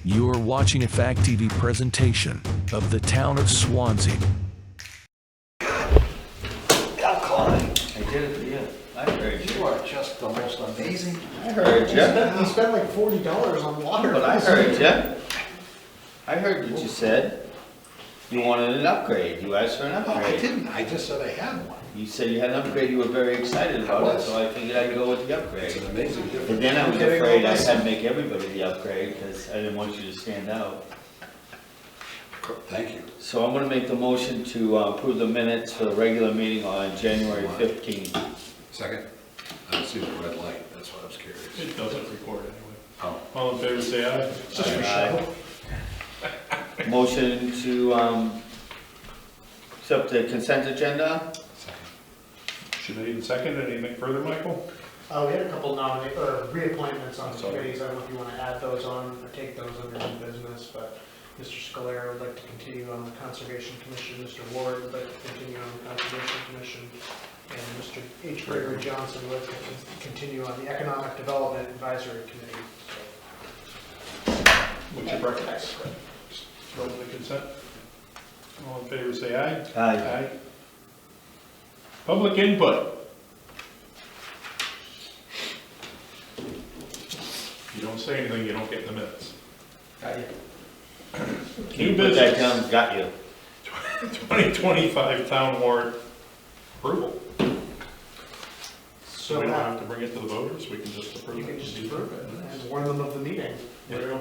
You are watching a Fact TV presentation of the town of Swanzey. I did it for you. I heard you. You are just the most amazing. I heard you. You spent like $40 on water. But I heard you. I heard what you said. You wanted an upgrade. You asked for an No, I upgrade. didn't. I just said I had one. You said you had an upgrade. You were very excited about it, so I figured I'd go with the It's upgrade. an amazing difference. But then I was afraid I had to make everybody the upgrade because I didn't want you to stand out. Thank you. So I'm going to make the motion to approve the minutes for the regular meeting on January 15th. Second? I don't see the red light. That's why I was curious. It doesn't record anyway. Oh. All in favor, say aye. Just for Aye. show. Motion to accept the consent agenda. Second. Should I even second it? Anything further, Michael? We had a couple reappointments on the Sorry. committees. I don't know if you want to add those on or take those under new business, but Mr. Scalera would like to continue on the Conservation Commission. Mr. Ward would like to continue on the Conservation Commission. And Mr. H. Gregory Johnson would like to continue on the Economic Development Advisory Committee. What's your preference? Go with the consent. All in favor, say aye. Aye. Public input. You don't say anything, you don't get in the minutes. Got you. New You put that business. down, got you. 2025 town warrant approval. So So we don't have to bring it to the voters, we can just approve it. you can just approve it and warn them of the meeting. Yeah. We're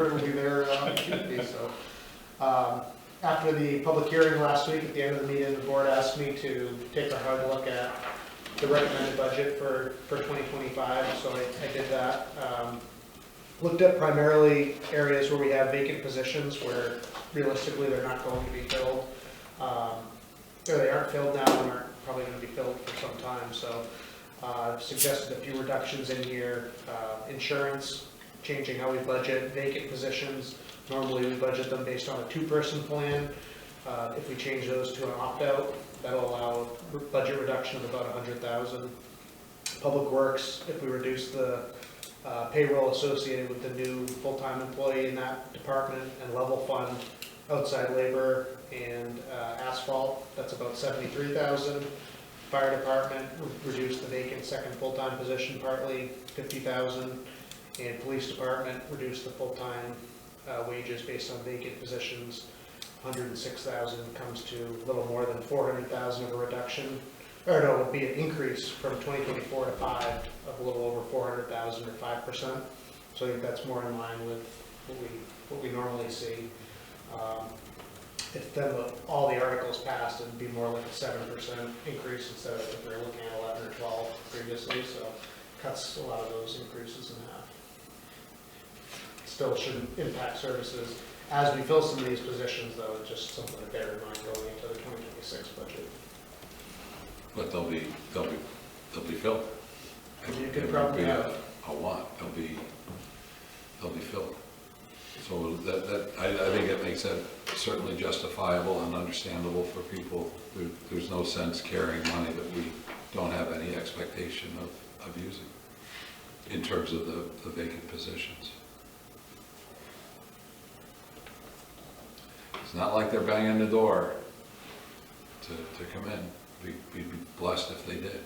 going to be there on Tuesday, so. After the public hearing last week, at the end of the meeting, the board asked me to take a hard look at the recommended budget for 2025, so I did that. Looked at primarily areas where we have vacant positions where realistically they're not going to be filled. Or they aren't filled now and aren't probably going to be filled for some time, so I've suggested a few reductions in here. Insurance, changing how we budget vacant positions. Normally we budget them based on a two-person plan. If we change those to an opt-out, that'll allow a budget reduction of about $100,000. Public Works, if we reduce the payroll associated with the new full-time employee in that department and level fund outside labor and asphalt, that's about $73,000. Fire Department, reduce the vacant second full-time position partly, $50,000. And Police Department, reduce the full-time wages based on vacant positions. $106,000 comes to a little more than $400,000 of a reduction. Or no, it would be an increase from 2024 to 5 of a little over $400,000 or 5%. So I think that's more in line with what we normally see. If then all the articles passed, it'd be more like a 7% increase instead of if we were looking at 11 or 12 previously. So cuts a lot of those increases in half. Still shouldn't impact services. As we fill some of these positions, though, it's just something to bear in mind going into the 2026 budget. But they'll be filled. You could It won't probably be have. a lot. They'll be filled. So I think it makes that certainly justifiable and understandable for people. There's no sense carrying money that we don't have any expectation of using in terms of the vacant positions. It's not like they're banging the door to come in. We'd be blessed if they did.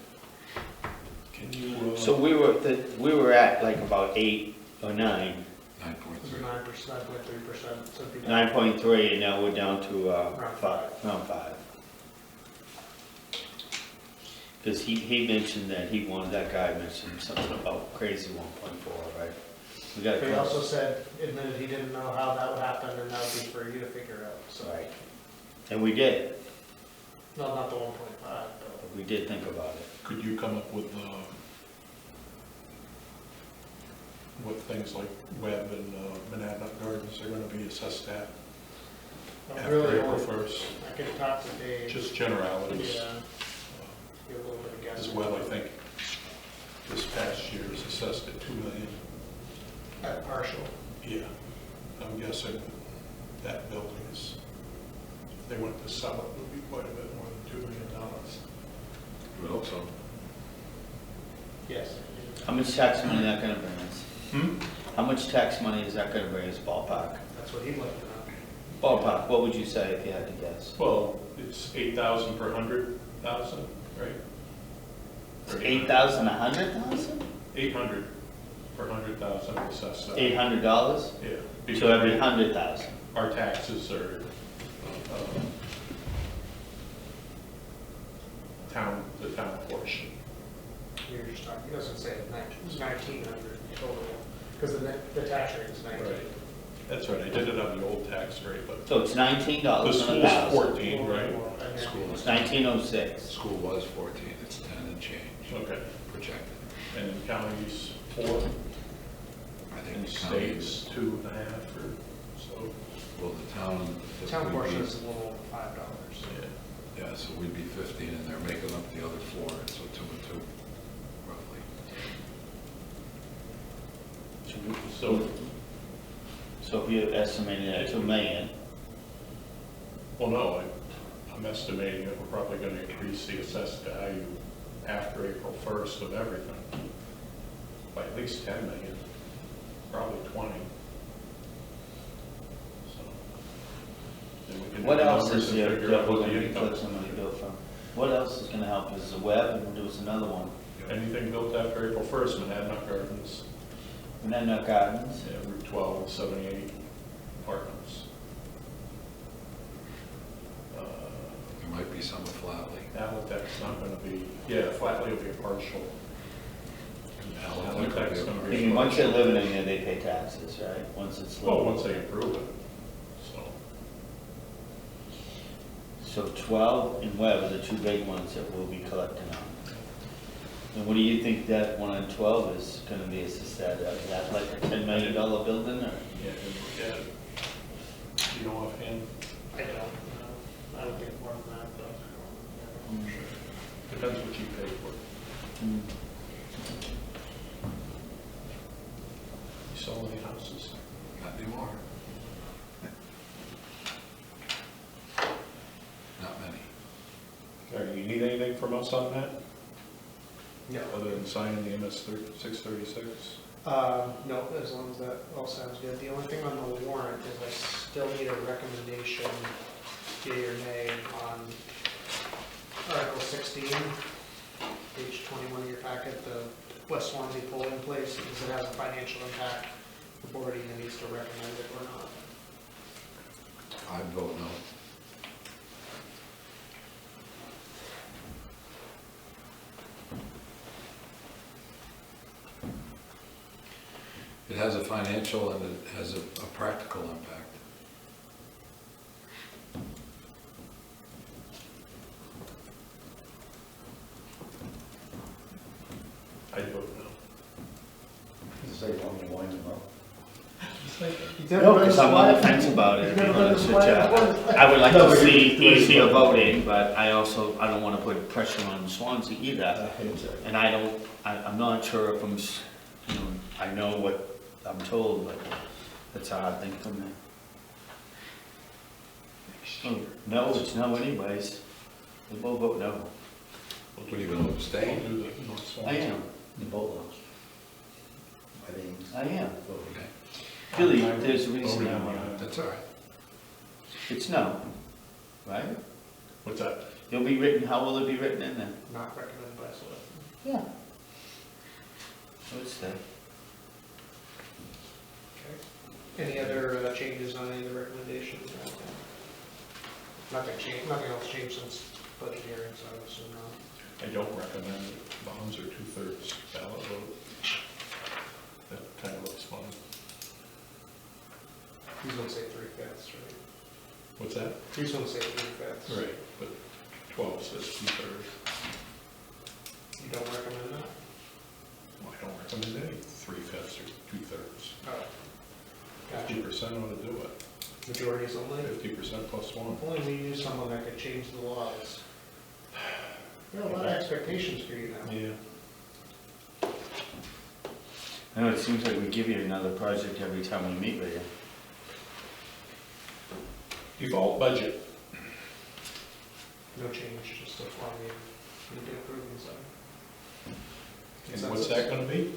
Can you, So we were at like about 8 or 9. 9.3. 9.3%. 9.3, and now we're down to Around 5. around 5. Because he mentioned that that guy mentioned something about crazy 1.4, right? We got But he also admitted he didn't know how that would happen, and that would be for you to figure out. So, right, and we did. no, not the 1.5, but We did think about it. could you come up with things like Webb and Monadnock Gardens are going to be assessed at after really April only, 1st? I could talk to Dave. Just generalities. Yeah, get a little bit of guess. As well, I think this past year is assessed at $2 million. At partial. Yeah, I'm guessing that building is, if they went to sell it, would be quite a bit more than $2 million. I would hope so. Yes. How much tax money that gonna bring us? How much tax money is that gonna bring us ballpark? That's what he'd like to know. Ballpark, what would you say if you had to guess? Well, it's 8,000 per 100,000, right? Or 8,000, 100,000? 800 per 100,000 assessed. $800? Yeah. So every 100,000. Our taxes are, the town portion. You're just talking, he doesn't say it was 1,900 total, because the tax rate is 19. Right. That's right, I did it on the old tax rate, but So it's $19 the on school's 1,000. 14, right? School It's is, 1906. school was 14, it's 10 and change Okay. projected. And in counties, 4, I think and the county, states, 2.5, or so. well, the town. The town we'd portion be- is a little over $5. Yeah. Yeah, so we'd be 15 and they're making up the other 4, so 2 and 2, roughly. So if you're estimating at 2 million, Well, no, I'm estimating that we're probably gonna increase the assessed value after April 1st of everything by at least 10 million, probably 20. So, then we can do what the else numbers is and there figure that out we're what gonna the be income collecting some money built from? What else is gonna help? Is the web, and we'll do us another one. Anything built after April 1st, Monadnock Gardens, And then our gardens. yeah, Route 12, and 78 apartments. There might be some at Flatley. Abatements not gonna be, yeah, Flatley will be a partial. Abatements gonna I be mean, once they're living in there, they pay taxes, right? Once it's Well, living. once they approve it, so. So 12 and Webb are the two big ones that we'll be collecting on. And what do you think that one on 12 is gonna be? Is that like a $10 million building, or? Yeah, yeah. You know offhand? I don't know. I don't think more than that, but. Depends what you pay for. Hmm. You sell any houses? Not anymore. Not many. All right, you need anything from us on that, No. other than signing the MS 636? No, as long as that all sounds good. The only thing on the warrant is I still need a recommendation, yea or nay, on Article 16, page 21 of your packet, the West Swanzey polling place, because it has a financial impact. The board either needs to recommend it or not. I'd vote no. It has a financial and it has a practical impact. I'd vote no. No, because I'm on the fence about it, to be honest with you. I would like to see easier voting, but I don't want to put pressure on Swansea either. And I'm not sure if I know what I'm told, but that's a hard thing for me. Oh, no, it's no anyways. We both vote no. What are you going to abstain? We'll do the North I Swansea. am, I am. Okay, Billy, there's a reason I want to. that's all right. It's no, right? What's that? It'll be written, how will it be written in there? Not recommended by select. Yeah. Let's stay. Okay. Any other changes on any of the recommendations? Nothing else changed since budget hearing, so I would assume not. I don't recommend it. Bonds are 2/3 ballot vote. That kind of looks fun. He's gonna say 3/5, right? What's that? He's gonna say 3/5. Right, but 12 says 2/3. You don't recommend that? Well, I don't recommend any 3/5 or 2/3. Oh. Gotcha. 50% ought to do it. Majorities only? 50% plus one. If only we knew someone that could change the laws. There are a lot of expectations for you now. Yeah. I know, it seems like we give you another project every time we meet with you. Default budget. No change, just a form you need to approve inside. And what's that gonna be?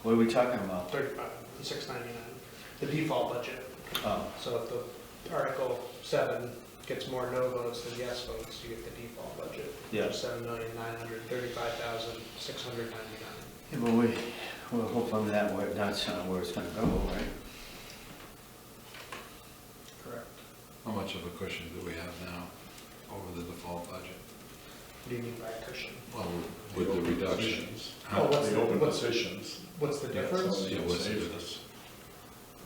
What are we talking about? 35, the 699, the default budget. Oh, So if the Article 7 gets more no votes than yes votes, you get the default budget. Yeah. 7,935,699. yeah, but we're hoping that's not where it's gonna go, right? Correct. How much of a cushion do we have now over the default budget? What do you mean by cushion? Well, with the reduction. Oh, what's The the, open what's, positions. what's the That's difference? only Yeah, gonna what's the save difference? us.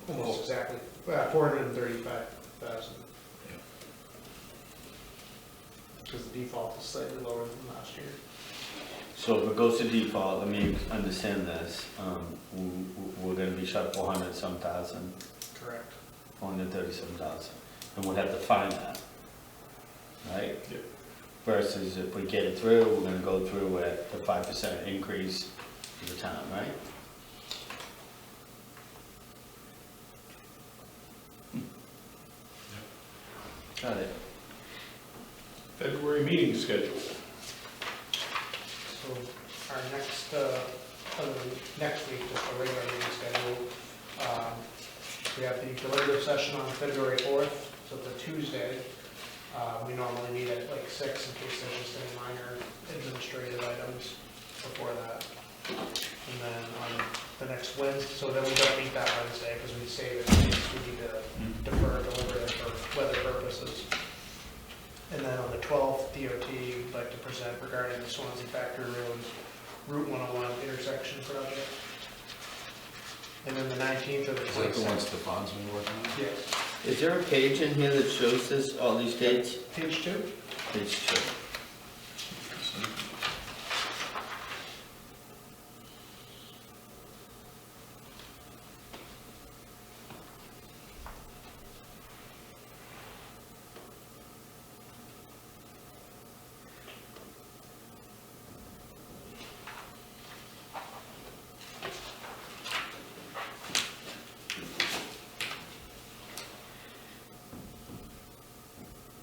Almost exactly, 435,000. Yeah. Because the default is slightly lower than last year. So if it goes to default, let me understand this, we're gonna be short 400 some thousand, Correct. 437,000, and we'll have to find that, right? Yep. Versus if we get it through, we're gonna go through at the 5% increase for the town, right? Got it. February meeting schedule. So our next, next week, just a regular meeting schedule, we have the deliberative session on February 4th, so it's a Tuesday. We normally meet at like 6 in case there's just any minor administrative items before that. And then on the next Wednesday, so then we don't meet that Wednesday because we save it in case we need to defer deliberative for weather purposes. And then on the 12th, DOT would like to present regarding the Swanzey Factory Road Route 101 intersection project. And then the 19th of the Is that the one Stefan's been working on? Yes. Is there a page in here that shows this, all these dates? Page 2? Page 2.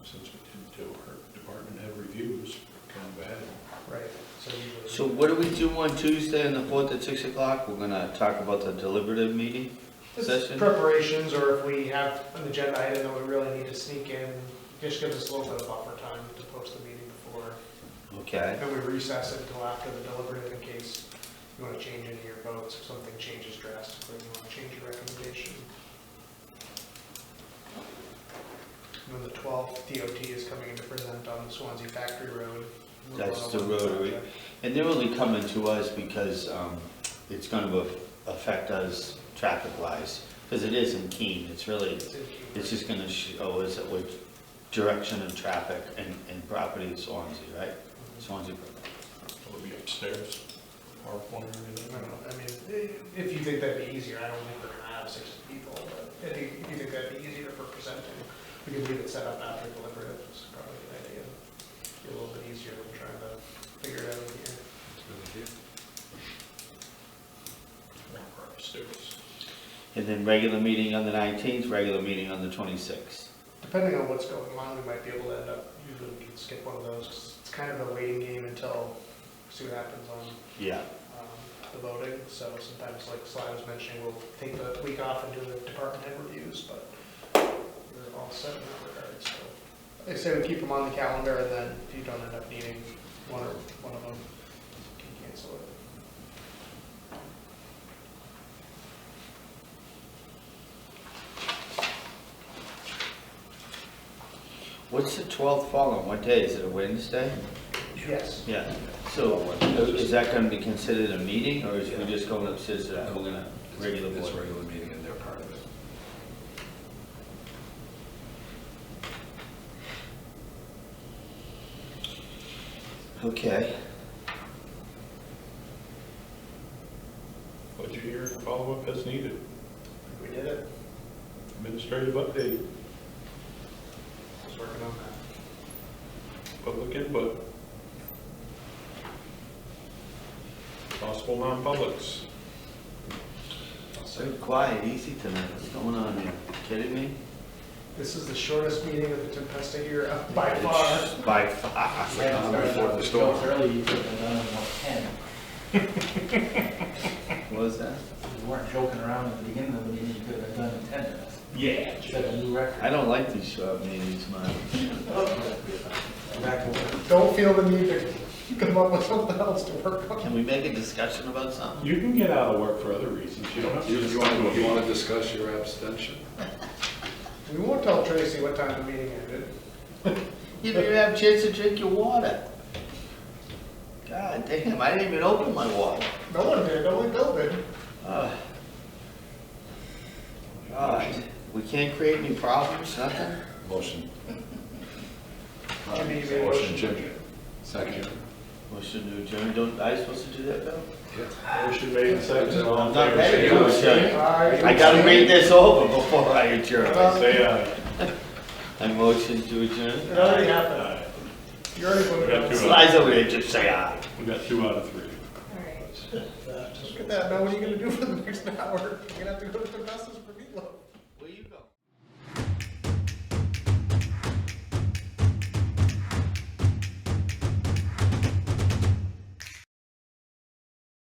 Since we didn't do our department head reviews, kind of bad. Right. So usually. So what do we do on Tuesday and the 4th at 6 o'clock? We're gonna talk about the deliberative meeting It's session? preparations, or if we have an agenda item that we really need to sneak in, just gives us a little bit of buffer time to post the meeting before. Okay, And we recess it until after the deliberative in case you want to change any of your votes, if something changes drastically, you want to change your recommendation. And then the 12th, DOT is coming in to present on the Swanzey Factory Road. that's the 101 rotary. project. And they're only coming to us because it's gonna affect us traffic-wise, because it is in Keene. It's really, It's in Keene. it's just gonna show us which direction of traffic and property is Swansea, right? Swansea. Will it be upstairs, PowerPoint or I anything? don't know, I mean, if you think that'd be easier, I don't think we're gonna have 60 people, but if you think that'd be easier for presenting, we can leave it set up after deliberative, it's probably a good idea. Be a little bit easier than trying to figure it out in here. Or upstairs. And then regular meeting on the 19th, regular meeting on the 26th. Depending on what's going on, we might be able to end up, usually we can skip one of those, 'cause it's kind of a waiting game until, see what happens on Yeah. the voting, so sometimes, like Sly was mentioning, we'll take the week off and do the department head reviews, but we're all set in that regard, so. Like I say, we keep them on the calendar, and then if you don't end up needing one of them, you can cancel it. What's the 12th fall on? What day? Is it a Wednesday? Yes. Yeah. So is that gonna be considered a meeting, or is we just going upstairs to that? We're gonna regular It's a board? regular meeting and they're part of it. Okay. Budget year follow-up as needed. We did it, Administrative update, just working on that. public input. Possible non-publics. So quiet, easy tonight. What's going on here? Kidding me? This is the shortest meeting of the Tempesta era by far. By far. Before the storm. Early, you could have done it in like 10. What was that? We weren't joking around at the beginning of the meeting, you could have done in 10 minutes. Yeah. Set a new record. I don't like these short meetings, man. Back to work. Don't feel the need to come up with something else to work on. Can we make a discussion about something? You can get out of work for other reasons, you don't have to You just want come to a to meeting. discuss your abstention? We won't tell Tracy what time the meeting ended. You didn't even have a chance to drink your water. God damn, I didn't even open my water. No one did, only Bill did. Ah. God, we can't create any problems, nothing? Motion. Jimmy made a Motion, motion. Jim. Second. Motion to adjourn, don't, I supposed to do that, Bill? Yeah. Motion made and seconded, all I'm in not favor, ready say to aye. adjourn. I gotta read this over before I adjourn. Say aye. I motion to adjourn. It already happened. Aye. You already voted We got on two. it. Slides over there, just say aye. We got 2 out of 3. Look at that, now what are you gonna do for the next hour? You're gonna have to go to the buses for meatloaf.